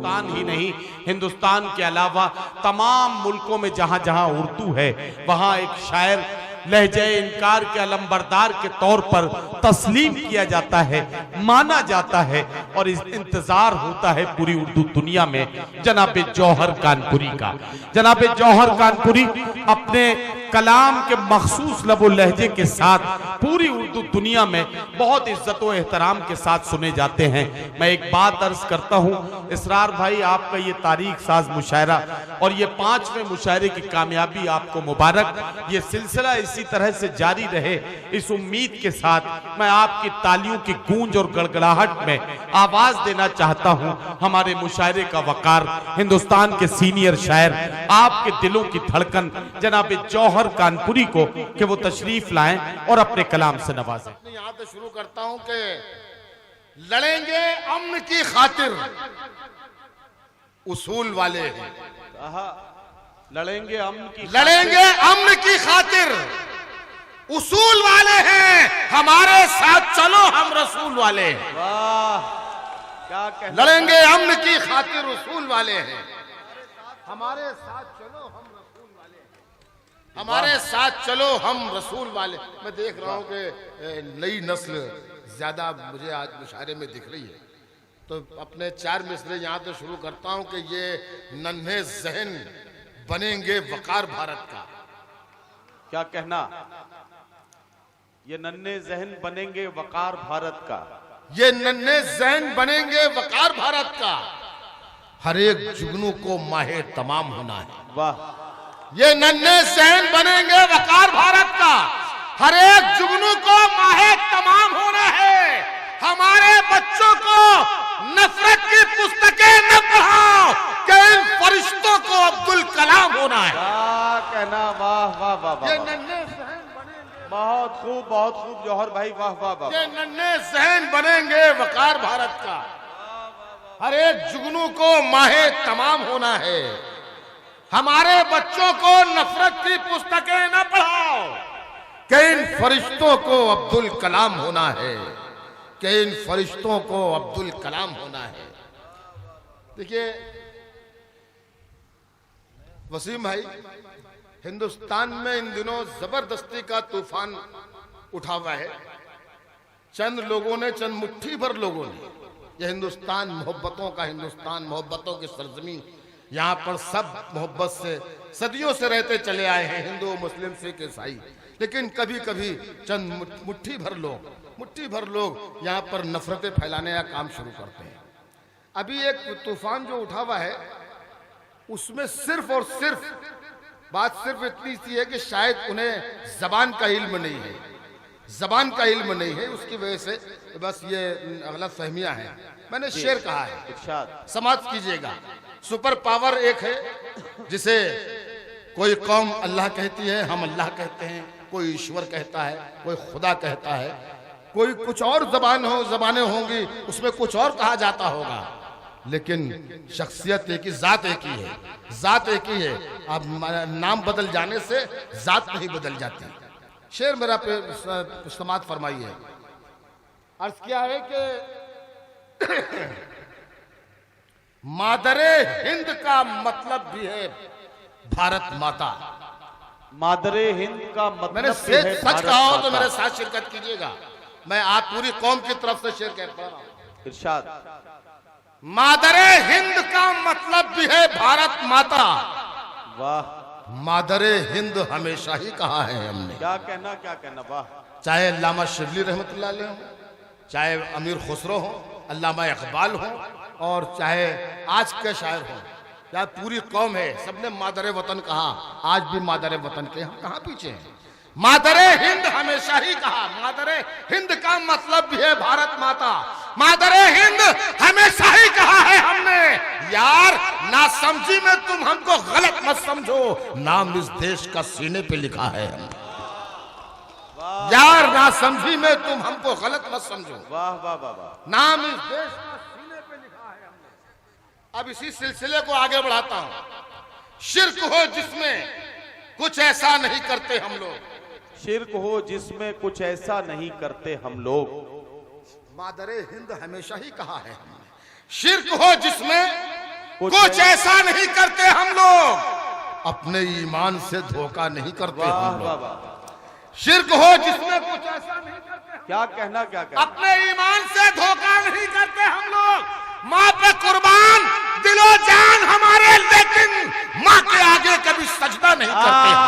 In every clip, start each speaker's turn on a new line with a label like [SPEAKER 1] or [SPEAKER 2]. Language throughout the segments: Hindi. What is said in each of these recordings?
[SPEAKER 1] हिंदुस्तान ही नहीं, हिंदुस्तान के अलावा तमाम मुल्कों में जहां जहां उर्दू है वहां एक शायर लहजे इनकार के अलंबरदार के तौर पर तस्लीम किया जाता है, माना जाता है और इस इंतजार होता है पूरी उर्दू दुनिया में जनाब जौहर कानपुरी का। जनाब जौहर कानपुरी अपने कलाम के मखसूस लबो लहजे के साथ पूरी उर्दू दुनिया में बहुत इज्जत व एहतराम के साथ सुने जाते हैं। मैं एक बात अर्ज करता हूँ, इसरार भाई आपका ये तारीख साज मुशायरा और ये 5वें मुशायरे की कामयाबी आपको मुबारक। ये सिलसिला इसी तरह से जारी रहे, इस उम्मीद के साथ मैं आपकी तालियों की गूंज और गड़गड़ाहट में आवाज देना चाहता हूं हमारे मुशायरे का वकार, हिंदुस्तान के सीनियर शायर, आपके दिलों की धड़कन जनाब जौहर कानपुरी को कि वो तशरीफ लाएं और अपने कलाम से नवाजें।
[SPEAKER 2] यहाँ से शुरू करता हूं कि लड़ेंगे अमन की खातिर उसूल वाले हैं,
[SPEAKER 1] लड़ेंगे अमन
[SPEAKER 2] की खातिर उसूल वाले हैं, हमारे साथ चलो हम रसूल वाले हैं।
[SPEAKER 1] वाह क्या कहना।
[SPEAKER 2] लड़ेंगे अमन की खातिर उसूल वाले हैं, हमारे साथ चलो हम रसूल वाले हैं, हमारे साथ चलो हम रसूल वाले। मैं देख रहा हूं कि नई नस्ल ज्यादा मुझे आज मुशायरे में दिख रही है, तो अपने 4 मिसरे यहां से शुरू करता हूं कि ये नन्हे जहन बनेंगे वकार भारत का।
[SPEAKER 1] क्या कहना, ये नन्हे जहन बनेंगे वकार भारत का,
[SPEAKER 2] ये नन्हे जहन बनेंगे वकार भारत का, हर एक जुगनू को माहे तमाम होना है।
[SPEAKER 1] वाह,
[SPEAKER 2] ये नन्हे जहन बनेंगे वकार भारत का, हर एक जुगनू को माहे तमाम होना है। हमारे बच्चों को नफरत की पुस्तकें न पढ़ाओ कि इन फरिश्तों को अब्दुल कलाम होना है।
[SPEAKER 1] क्या कहना, वाह वाह वाह वाह,
[SPEAKER 2] ये नन्हे जहन बनेंगे,
[SPEAKER 1] बहुत खूब जौहर भाई, वाह वाह वाह।
[SPEAKER 2] ये नन्हे जहन बनेंगे वकार भारत का, हर एक जुगनू को माहे तमाम होना है। हमारे बच्चों को नफरत की पुस्तकें न पढ़ाओ कि इन फरिश्तों को अब्दुल कलाम होना है, कि इन फरिश्तों को अब्दुल कलाम होना है। देखिए वसीम भाई, हिंदुस्तान में इन दिनों जबरदस्ती का तूफान उठा हुआ है। चंद लोगों ने, चंद मुट्ठी भर लोगों ने, यह हिंदुस्तान मोहब्बतों का हिंदुस्तान, मोहब्बतों की सरजमीन, यहाँ पर सब मोहब्बत से सदियों से रहते चले आए हैं, हिंदू मुस्लिम सिख ईसाई। लेकिन कभी कभी चंद मुट्ठी भर लोग यहाँ पर नफरतें फैलाने का काम शुरू करते हैं। अभी एक तूफान जो उठा हुआ है उसमें सिर्फ और सिर्फ बात सिर्फ इतनी सी है कि शायद उन्हें जबान का इल्म नहीं है, जबान का इल्म नहीं है, उसकी वजह से बस ये गलत फहमियां हैं। मैंने शेर कहा है, समाज कीजिएगा। सुपर पावर एक है जिसे कोई कौम अल्लाह कहती है, हम अल्लाह कहते हैं, कोई ईश्वर कहता है, कोई खुदा कहता है, कोई कुछ और जबानें होंगी, उसमें कुछ और कहा जाता होगा, लेकिन शख्सियत एक ही, जात एक ही है, जात एक ही है। अब नाम बदल जाने से जात नहीं बदल जाती। शेर मेरा पे समात फरमाइए। अर्ज क्या है कि मादरे हिंद का मतलब भी है भारत माता।
[SPEAKER 1] मादरे हिंद का मतलब,
[SPEAKER 2] मैंने सच कहा हो तो मेरे साथ शिरकत कीजिएगा। मैं आप पूरी कौम की तरफ से शेर कहता हूं।
[SPEAKER 1] इरशाद,
[SPEAKER 2] मादरे हिंद का मतलब भी है भारत माता।
[SPEAKER 1] वाह,
[SPEAKER 2] मादरे हिंद हमेशा ही कहा है हमने।
[SPEAKER 1] क्या कहना, वाह।
[SPEAKER 2] चाहे अल्लामा शिबली रहमतुल्लाह अलैह हो, चाहे अमीर खुसरो हो, अल्लामा इकबाल हो, और चाहे आज के शायर हो, या पूरी कौम है, सबने मादरे वतन कहा। आज भी मादरे वतन के हम कहाँ पीछे हैं। मादरे हिंद हमेशा ही कहा। मादरे हिंद का मतलब भी है भारत माता। मादरे हिंद हमेशा ही कहा है हमने। यार ना समझी में तुम हमको गलत मत समझो, नाम इस देश का सीने पे लिखा है। यार ना समझी में तुम हमको गलत मत समझो,
[SPEAKER 1] वाह वाह वाह वाह,
[SPEAKER 2] नाम इस देश का सीने पे लिखा है हमने। अब इसी सिलसिले को आगे बढ़ाता हूं। शिर्क हो जिसमें कुछ ऐसा नहीं करते हम लोग,
[SPEAKER 1] शिर्क हो जिसमें कुछ ऐसा नहीं करते हम लोग।
[SPEAKER 2] मादरे हिंद हमेशा ही कहा है हमने। शिर्क हो जिसमें कुछ ऐसा नहीं करते हम लोग, अपने ईमान से धोखा नहीं करते हम लोग। शिर्क हो जिसमें कुछ ऐसा नहीं करते,
[SPEAKER 1] क्या कहना, क्या कहना,
[SPEAKER 2] अपने ईमान से धोखा नहीं करते हम लोग। माँ पे कुर्बान दिलो जान हमारे, लेकिन माँ के आगे कभी सजदा नहीं करते हम।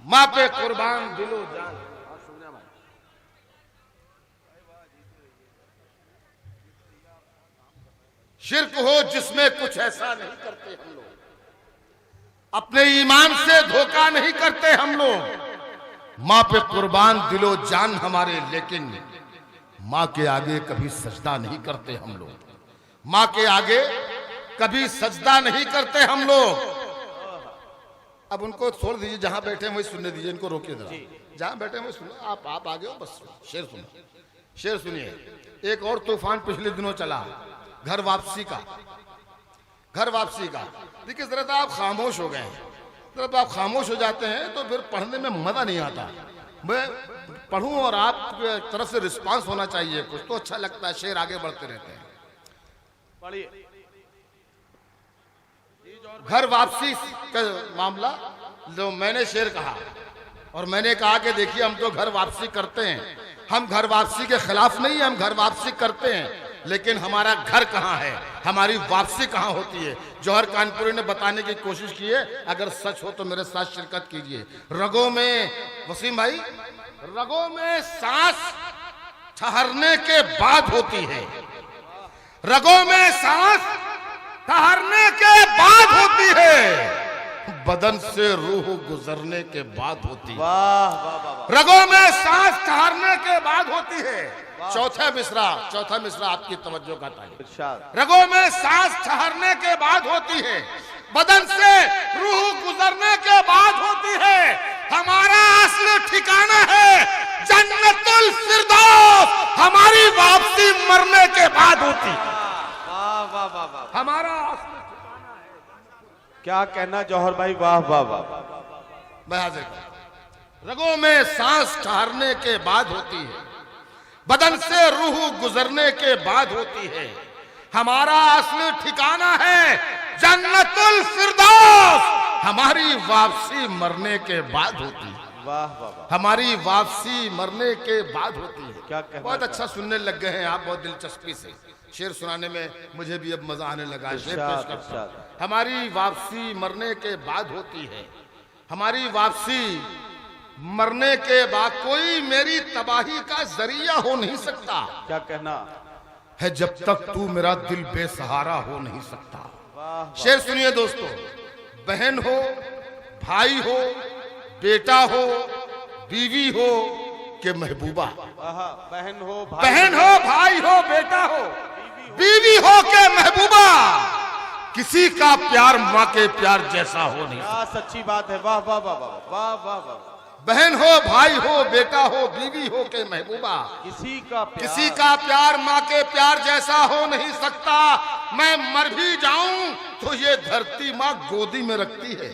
[SPEAKER 2] माँ पे कुर्बान दिलो जान। शिर्क हो जिसमें कुछ ऐसा नहीं करते हम लोग, अपने ईमान से धोखा नहीं करते हम लोग। माँ पे कुर्बान दिलो जान हमारे, लेकिन माँ के आगे कभी सजदा नहीं करते हम लोग। माँ के आगे कभी सजदा नहीं करते हम लोग। अब उनको छोड़ दीजिए, जहां बैठे हैं वही सुनने दीजिए, इनको रोकिए जरा। जहां बैठे हैं वही सुनो, आप आगे हो, बस शेर सुनो, शेर सुनिए। एक और तूफान पिछले दिनों चला, घर वापसी का, घर वापसी का। देखिए जरा तो आप खामोश हो गए हैं, जब आप खामोश हो जाते हैं तो फिर पढ़ने में मजा नहीं आता। मैं पढ़ूं और आपकी तरफ से रिस्पांस होना चाहिए, कुछ तो अच्छा लगता है, शेर आगे बढ़ते रहते हैं।
[SPEAKER 1] पढ़िए।
[SPEAKER 2] घर वापसी का मामला जो मैंने शेर कहा, और मैंने कहा कि देखिए हम तो घर वापसी करते हैं, हम घर वापसी के खिलाफ नहीं है, हम घर वापसी करते हैं, लेकिन हमारा घर कहाँ है, हमारी वापसी कहाँ होती है। जौहर कानपुरी ने बताने की कोशिश की है, अगर सच हो तो मेरे साथ शिरकत कीजिए। रगों में, वसीम भाई, रगों में सांस ठहरने के बाद होती है, रगों में सांस ठहरने के बाद होती है, बदन से रूह गुजरने के बाद होती है।
[SPEAKER 1] वाह वाह वाह।
[SPEAKER 2] रगों में सांस ठहरने के बाद होती है। चौथा मिसरा आपकी तवज्जो का तालिब। रगों में सांस ठहरने के बाद होती है, बदन से रूह गुजरने के बाद होती है, हमारा असली ठिकाना है जन्नतुल फिरदौस, हमारी वापसी मरने के बाद होती।
[SPEAKER 1] वाह वाह वाह वाह,
[SPEAKER 2] हमारा असली ठिकाना है।
[SPEAKER 1] क्या कहना जौहर भाई, वाह वाह वाह।
[SPEAKER 2] मैं हाजिर हूं। रगों में सांस ठहरने के बाद होती है, बदन से रूह गुजरने के बाद होती है, हमारा असली ठिकाना है जन्नतुल फिरदौस, हमारी वापसी मरने के बाद होती है।
[SPEAKER 1] वाह वाह वाह,
[SPEAKER 2] हमारी वापसी मरने के बाद होती है।
[SPEAKER 1] क्या कहना,
[SPEAKER 2] बहुत अच्छा सुनने लग गए हैं आप, बहुत दिलचस्पी से। शेर सुनाने में मुझे भी अब मजा आने लगा है। शेर पेश करता हूं। हमारी वापसी मरने के बाद होती है, हमारी वापसी मरने के बाद, कोई मेरी तबाही का जरिया हो नहीं सकता।
[SPEAKER 1] क्या कहना
[SPEAKER 2] है जब तक तू मेरा दिल बेसहारा हो नहीं सकता। शेर सुनिए दोस्तों, बहन हो, भाई हो, बेटा हो, बीवी हो के महबूबा,
[SPEAKER 1] बहन हो,
[SPEAKER 2] भाई हो, बेटा हो, बीवी हो के महबूबा, किसी का प्यार माँ के प्यार जैसा हो नहीं सकता।
[SPEAKER 1] सच्ची बात है। वाह वाह वाह वाह वाह वाह वाह।
[SPEAKER 2] बहन हो, भाई हो, बेटा हो, बीवी हो के महबूबा, किसी का प्यार माँ के प्यार जैसा हो नहीं सकता। मैं मर भी जाऊं तो ये धरती माँ गोदी में रखती है।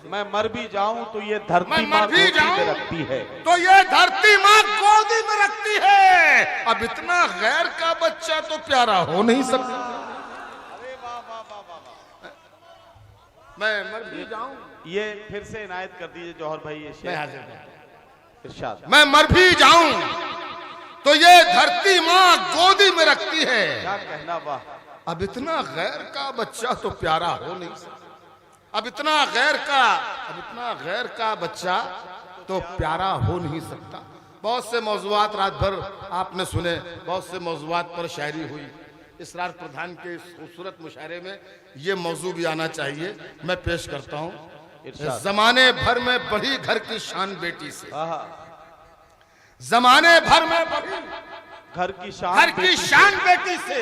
[SPEAKER 1] मैं मर भी जाऊं तो ये धरती माँ गोदी में रखती है,
[SPEAKER 2] तो ये धरती माँ गोदी में रखती है। अब इतना गैर का बच्चा तो प्यारा हो नहीं सकता। मैं मर भी जाऊं,
[SPEAKER 1] ये फिर से इनायत कर दीजिए जौहर भाई, ये शेर।
[SPEAKER 2] मैं मर भी जाऊं तो ये धरती माँ गोदी में रखती है।
[SPEAKER 1] क्या कहना, वाह।
[SPEAKER 2] अब इतना गैर का बच्चा तो प्यारा हो नहीं सकता। अब इतना गैर का बच्चा तो प्यारा हो नहीं सकता। बहुत से मौजुआत रात भर आपने सुने, बहुत से मौजुआत पर शायरी हुई। इसरार प्रधान के इस खूबसूरत मुशायरे में ये मौजू भी आना चाहिए। मैं पेश करता हूँ। जमाने भर में बढ़ी घर की शान बेटी से, जमाने भर में बढ़ी
[SPEAKER 1] घर की
[SPEAKER 2] शान बेटी से,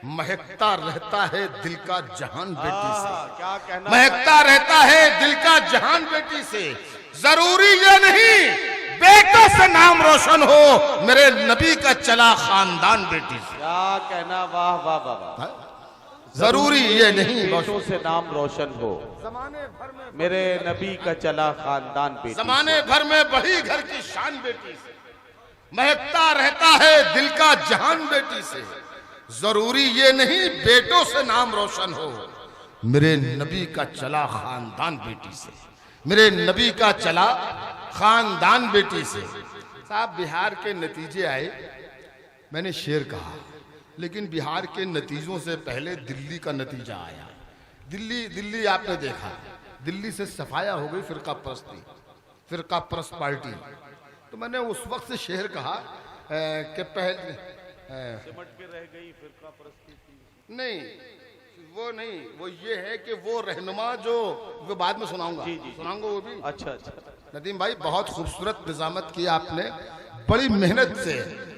[SPEAKER 2] महकता रहता है दिल का जहान बेटी से।
[SPEAKER 1] क्या कहना,
[SPEAKER 2] महकता रहता है दिल का जहान बेटी से। जरूरी ये नहीं बेटों से नाम रोशन हो, मेरे नबी का चला खानदान बेटी से।
[SPEAKER 1] क्या कहना, वाह वाह वाह।
[SPEAKER 2] जरूरी ये नहीं
[SPEAKER 1] बेटों से नाम रोशन हो,
[SPEAKER 2] जमाने भर में
[SPEAKER 1] मेरे नबी का चला खानदान बेटी।
[SPEAKER 2] जमाने भर में बढ़ी घर की शान बेटी से, महकता रहता है दिल का जहान बेटी से। जरूरी ये नहीं बेटों से नाम रोशन हो, मेरे नबी का चला खानदान बेटी से, मेरे नबी का चला खानदान बेटी से। साहब बिहार के नतीजे आए, मैंने शेर कहा, लेकिन बिहार के नतीजों से पहले दिल्ली का नतीजा आया। दिल्ली आपने देखा, दिल्ली से सफाया हो गई फिरका परस्त पार्टी। तो मैंने उस वक्त से शेर कहा कि पहले
[SPEAKER 1] सिमट के रह गई फिरका परस्ती।
[SPEAKER 2] नहीं, वो ये है कि वो रहनुमा जो वो बाद में सुनाऊंगा वो भी।
[SPEAKER 1] अच्छा।
[SPEAKER 2] नदीम भाई बहुत खूबसूरत निजामत की आपने, बड़ी मेहनत से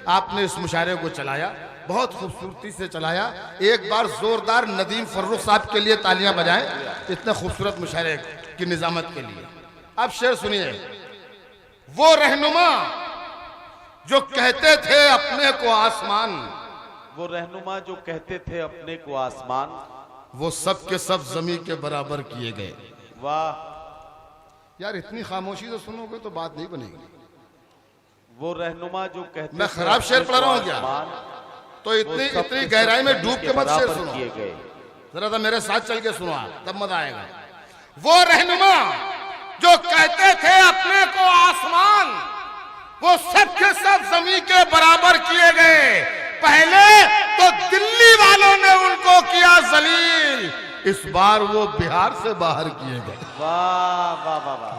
[SPEAKER 2] आपने इस मुशायरे को चलाया, बहुत खूबसूरती से चलाया। एक बार जोरदार नदीम फर्रुख साहब के लिए तालियां बजाएं इतने खूबसूरत मुशायरे की निजामत के लिए। अब शेर सुनिए। वो रहनुमा जो कहते थे अपने को आसमान,
[SPEAKER 1] वो रहनुमा जो कहते थे अपने को आसमान,
[SPEAKER 2] वो सब के सब जमी के बराबर किए गए।
[SPEAKER 1] वाह
[SPEAKER 2] यार, इतनी खामोशी से सुनोगे तो बात नहीं बनेगी।
[SPEAKER 1] वो रहनुमा जो कहते
[SPEAKER 2] मैं खराब शेर पढ़ रहा हूँ क्या? तो इतनी गहराई में डूब के मत शेर सुनो, जरा सा मेरे साथ चल के सुनो आप, तब मजा आएगा। वो रहनुमा जो कहते थे अपने को आसमान, वो सब के सब जमीन के बराबर किए गए। पहले तो दिल्ली वालों ने उनको किया जलील, इस बार वो बिहार से बाहर किए गए।
[SPEAKER 1] वाह वाह वाह वाह।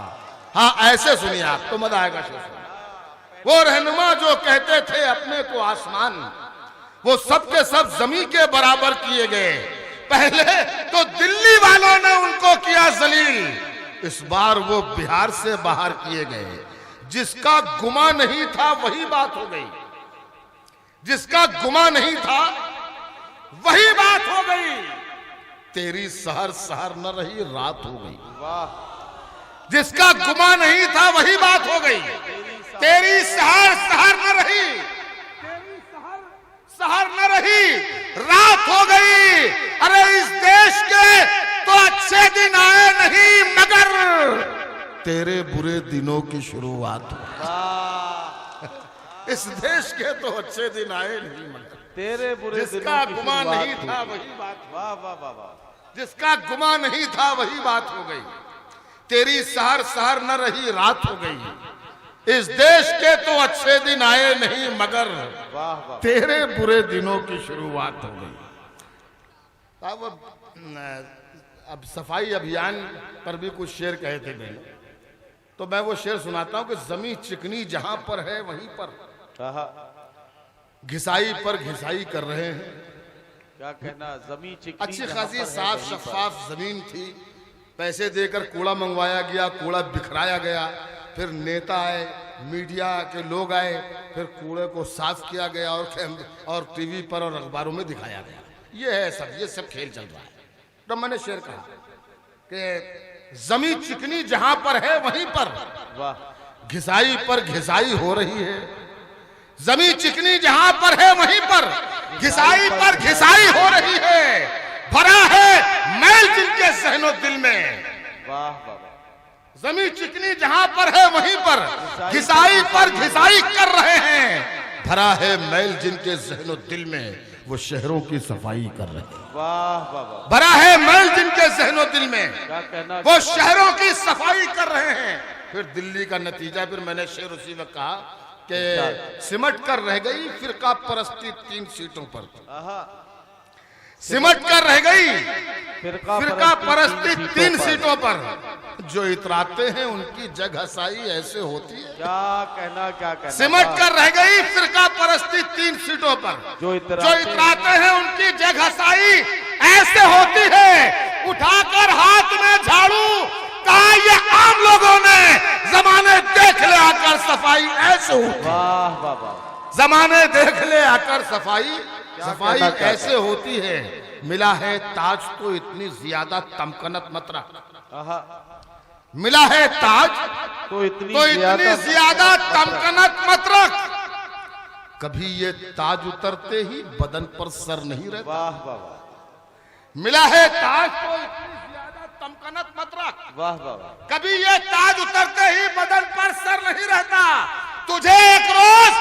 [SPEAKER 2] हाँ, ऐसे सुनिए आप तो मजा आएगा शेर। वो रहनुमा जो कहते थे अपने को आसमान, वो सब के सब जमीन के बराबर किए गए। पहले तो दिल्ली वालों ने उनको किया जलील, इस बार वो बिहार से बाहर किए गए। जिसका गुमा नहीं था वही बात हो गई, जिसका गुमा नहीं था वही बात हो गई। तेरी सहर सहर न रही रात हो गई।
[SPEAKER 1] वाह।
[SPEAKER 2] जिसका गुमा नहीं था वही बात हो गई। तेरी सहर सहर न रही, सहर न रही, रात हो गई। अरे इस देश के तो अच्छे दिन आए नहीं, मगर तेरे बुरे दिनों की शुरुआत हो। इस देश के तो अच्छे दिन आए नहीं, मगर
[SPEAKER 1] तेरे बुरे
[SPEAKER 2] जिसका गुमा नहीं था वही बात।
[SPEAKER 1] वाह वाह वाह वाह।
[SPEAKER 2] जिसका गुमा नहीं था वही बात हो गई। तेरी सहर सहर न रही, रात हो गई। इस देश के तो अच्छे दिन आए नहीं, मगर
[SPEAKER 1] वाह वाह,
[SPEAKER 2] तेरे बुरे दिनों की शुरुआत हो गई। अब सफाई अभियान पर भी कुछ शेर कहे थे मैंने, तो मैं वो शेर सुनाता हूं कि जमी चिकनी जहां पर है वहीं पर घिसाई पर घिसाई कर रहे हैं।
[SPEAKER 1] क्या कहना, जमीन चिकनी
[SPEAKER 2] अच्छी खासी साफ शफाफ जमीन थी, पैसे देकर कूड़ा मंगवाया गया, कूड़ा बिखराया गया, फिर नेता आए, मीडिया के लोग आए, फिर कूड़े को साफ किया गया और टीवी पर और अखबारों में दिखाया गया। ये सब खेल चल रहा है। तो मैंने शेर कहा कि जमीन चिकनी जहां पर है वहीं पर घिसाई पर घिसाई हो रही है। जमीन चिकनी जहां पर है वहीं पर घिसाई पर घिसाई हो रही है। भरा है मैल जिनके सहनो दिल में।
[SPEAKER 1] वाह वाह।
[SPEAKER 2] जमीन चिकनी जहां पर है वहीं पर घिसाई पर घिसाई कर रहे हैं। भरा है मैल जिनके जहनो दिल में, वो शहरों की सफाई कर रहे हैं।
[SPEAKER 1] वाह वाह वाह।
[SPEAKER 2] भरा है मैल जिनके जहनो दिल में,
[SPEAKER 1] क्या कहना,
[SPEAKER 2] वो शहरों की सफाई कर रहे हैं। फिर दिल्ली का नतीजा, फिर मैंने शेर उसी वक्त कहा कि सिमट कर रह गई फिरका परस्ती 3 सीटों पर। सिमट कर रह गई फिरका परस्ती 3 सीटों पर। जो इतराते हैं उनकी जगहसाई ऐसे होती है।
[SPEAKER 1] क्या कहना।
[SPEAKER 2] सिमट कर रह गई फिरका परस्ती 3 सीटों पर। जो इतराते हैं उनकी जगहसाई ऐसे होती है। उठाकर हाथ में झाड़ू, कहा ये आम लोगों ने जमाने देख ले आकर सफाई ऐसे होती।
[SPEAKER 1] वाह वाह वाह।
[SPEAKER 2] जमाने देख ले आकर सफाई ऐसे होती है। मिला है ताज तो इतनी ज्यादा तमकनत मत रख। मिला है ताज तो इतनी ज्यादा तमकनत मत रख। कभी ये ताज उतरते ही बदन पर सर नहीं रहता।
[SPEAKER 1] वाह वाह।
[SPEAKER 2] मिला है ताज तो इतनी ज्यादा तमकनत मत रख।
[SPEAKER 1] वाह वाह।
[SPEAKER 2] कभी ये ताज उतरते ही बदन पर सर नहीं रहता। तुझे एक रोज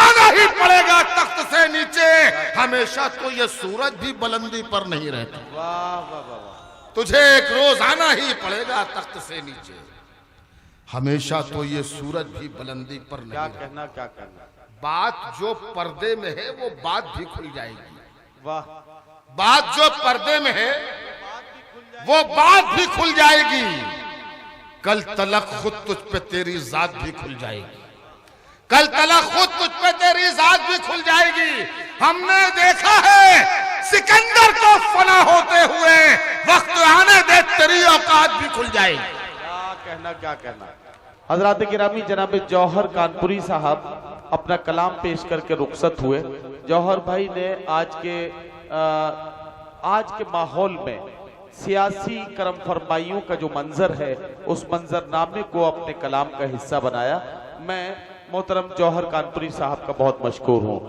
[SPEAKER 2] आना ही पड़ेगा तख्त से नीचे। हमेशा तो ये सूरज भी बुलंदी पर नहीं रहता,
[SPEAKER 1] वाह वाह वाह वाह।
[SPEAKER 2] तुझे एक रोज आना ही पड़ेगा तख्त से नीचे। हमेशा तो ये सूरज भी बुलंदी पर नहीं
[SPEAKER 1] क्या
[SPEAKER 2] रहता।
[SPEAKER 1] कहना क्या कहना।
[SPEAKER 2] बात जो पर्दे में है वो बात भी खुल जाएगी।
[SPEAKER 1] वाह,
[SPEAKER 2] बात जो पर्दे में है वो बात भी खुल जाएगी। कल तलक खुद तुझ पे तेरी जात भी खुल जाएगी। कल तलक खुद तुझ पे तेरी जात भी खुल जाएगी। हमने देखा है सिकंदर को फना होते हुए, वक्त आने दे तेरी औकात भी खुल जाएगी।
[SPEAKER 1] क्या कहना क्या कहना। हजरात गिरामी, जनाब जौहर कानपुरी साहब अपना कलाम पेश करके रुखसत हुए। जौहर भाई ने आज के माहौल में सियासी करम फरमाइयों का जो मंजर है, उस मंजरनामे को अपने कलाम का हिस्सा बनाया। मैं मोहतरम जौहर कानपुरी साहब का बहुत मशकूर हूँ।